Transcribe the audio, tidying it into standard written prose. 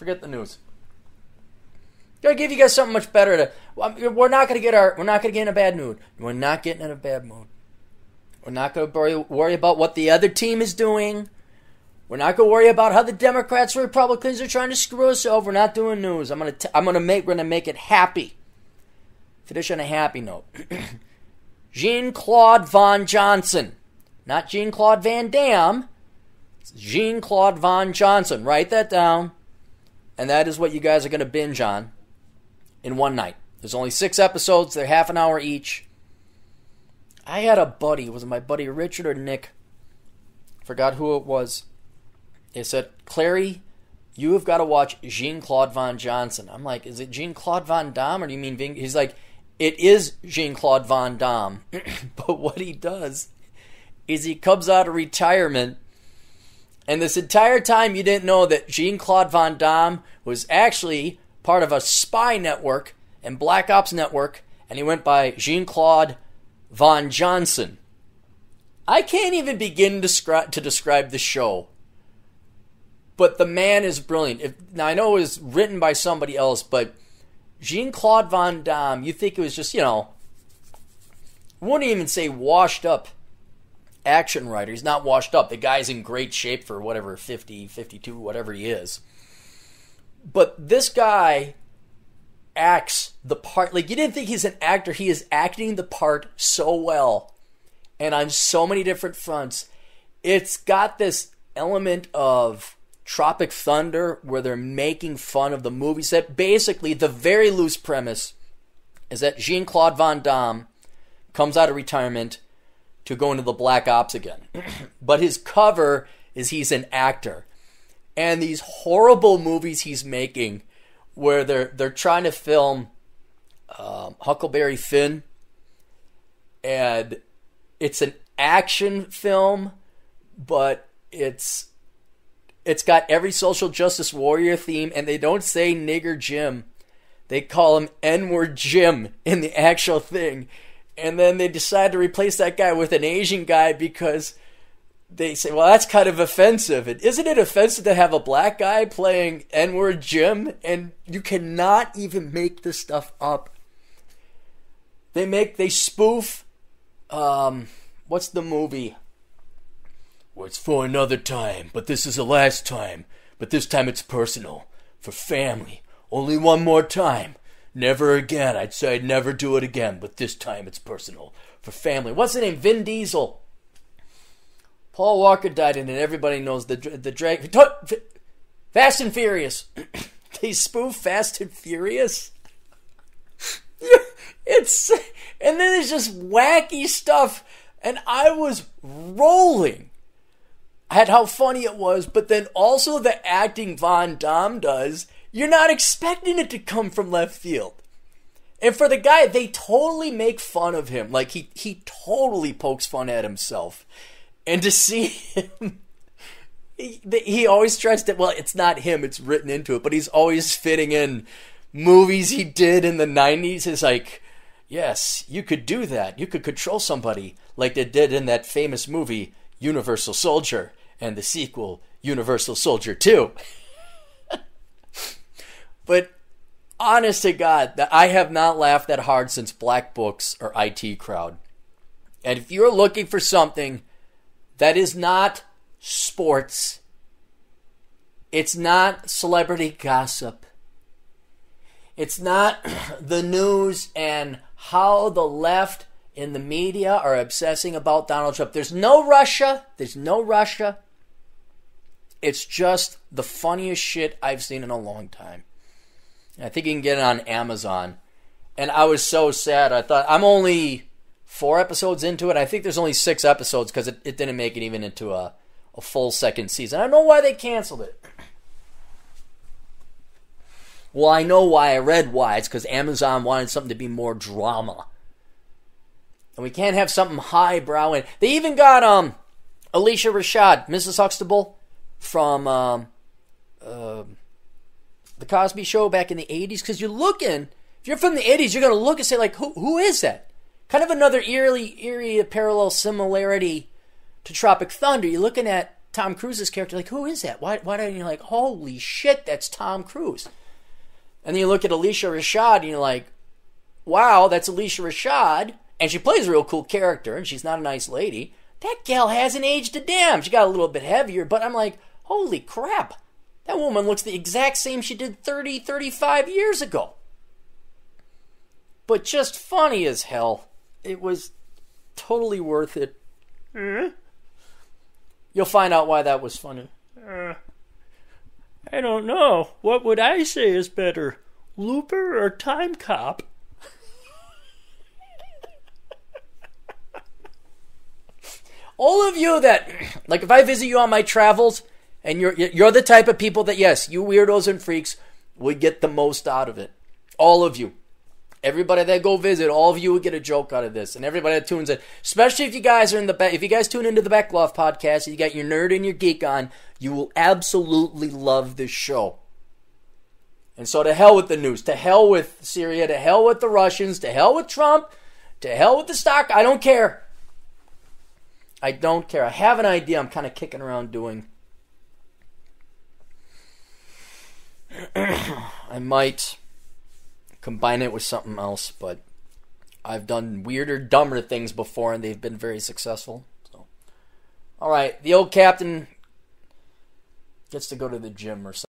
Forget the news. Gotta give you guys something much better to. We're not gonna get in a bad mood. We're not getting in a bad mood. We're not gonna worry about what the other team is doing. We're not gonna worry about how the Democrats or Republicans are trying to screw us over. We're not doing news. We're gonna make it happy. Finish on a happy note. Jean-Claude Von Johnson, not Jean-Claude Van Damme. It's Jean-Claude Von Johnson. Write that down, and that is what you guys are gonna binge on. In one night. There's only 6 episodes. They're half an hour each. I had a buddy. Was it my buddy Richard or Nick? Forgot who it was. They said, Clarey, you have got to watch Jean-Claude Von Johnson. I'm like, is it Jean-Claude Van Damme or do you mean Ving? He's like, it is Jean-Claude Van Damme. But what he does is he comes out of retirement, and this entire time you didn't know that Jean-Claude Van Damme was actually part of a spy network and Black Ops network, and he went by Jean-Claude Von Johnson. I can't even begin to describe the show, but the man is brilliant. Now, I know it was written by somebody else, but Jean-Claude Van Damme, you think it was just, I wouldn't even say washed up action writer. He's not washed up. The guy's in great shape for whatever, 50, 52, whatever he is. But this guy acts the part. Like, you didn't think he's an actor. He is acting the part so well. And on so many different fronts. It's got this element of Tropic Thunder where they're making fun of the movie set. Basically, the very loose premise is that Jean-Claude Van Damme comes out of retirement to go into the Black Ops again. But his cover is he's an actor. And these horrible movies he's making where they're trying to film Huckleberry Finn, and it's an action film, but it's got every social justice warrior theme, and they don't say nigger Jim. They call him N-word Jim in the actual thing. And then they decide to replace that guy with an Asian guy because they say, well, that's kind of offensive. And isn't it offensive to have a black guy playing N-word Jim? And you cannot even make this stuff up. They spoof, what's the movie? Well, it's for another time, but this is the last time. But this time it's personal. For family. Only one more time. Never again. I'd say I'd never do it again, but this time it's personal. For family. What's the name? Vin Diesel. Paul Walker died in it. Everybody knows the drag. Fast and Furious. They spoof Fast and Furious. And then there's just wacky stuff, and I was rolling at how funny it was. But then also the acting Van Damme does. You're not expecting it to come from left field. And for the guy, they totally make fun of him. Like, he totally pokes fun at himself. And to see him, he always tries to, well, it's not him, it's written into it, but he's always fitting in movies he did in the 90s. It's like, yes, you could do that. You could control somebody like they did in that famous movie, Universal Soldier, and the sequel, Universal Soldier 2. But honest to God, I have not laughed that hard since Black Books or IT Crowd. And if you're looking for something that is not sports, it's not celebrity gossip, it's not the news and how the left in the media are obsessing about Donald Trump. There's no Russia. It's just the funniest shit I've seen in a long time. I think you can get it on Amazon. And I was so sad. I thought, I'm only 4 episodes into it. I think there's only 6 episodes because it didn't make it even into a full second season. I don't know why they canceled it. Well, I know why. I read why. It's because Amazon wanted something to be more drama. And we can't have something highbrow. And they even got Alicia Rashad, Mrs. Huxtable, from The Cosby Show back in the 80s. Because if you're from the 80s, you're going to look and say, like, who is that? Kind of another eerie parallel similarity to Tropic Thunder. You're looking at Tom Cruise's character, like, who is that? Why don't you like, holy shit, that's Tom Cruise. And then you look at Alicia Rashad and you're like, wow, that's Alicia Rashad. And she plays a real cool character and she's not a nice lady. That gal hasn't aged a damn. She got a little bit heavier, but I'm like, holy crap. That woman looks the exact same she did 30, 35 years ago. But just funny as hell. It was totally worth it. You'll find out why that was funny. I don't know. What would I say is better? Looper or Time Cop? All of you that, like, if I visit you on my travels, and you're the type of people that, yes, you weirdos and freaks would get the most out of it. All of you. Everybody that go visit, all of you would get a joke out of this. And everybody that tunes in, especially if you guys are in the back, if you guys tune into the Backloft podcast, and you got your nerd and your geek on, you will absolutely love this show. And so to hell with the news, to hell with Syria, to hell with the Russians, to hell with Trump, to hell with the stock. I don't care. I don't care. I have an idea I'm kind of kicking around doing. I might combine it with something else, but I've done weirder, dumber things before, and they've been very successful. So, all right, the old captain gets to go to the gym or something.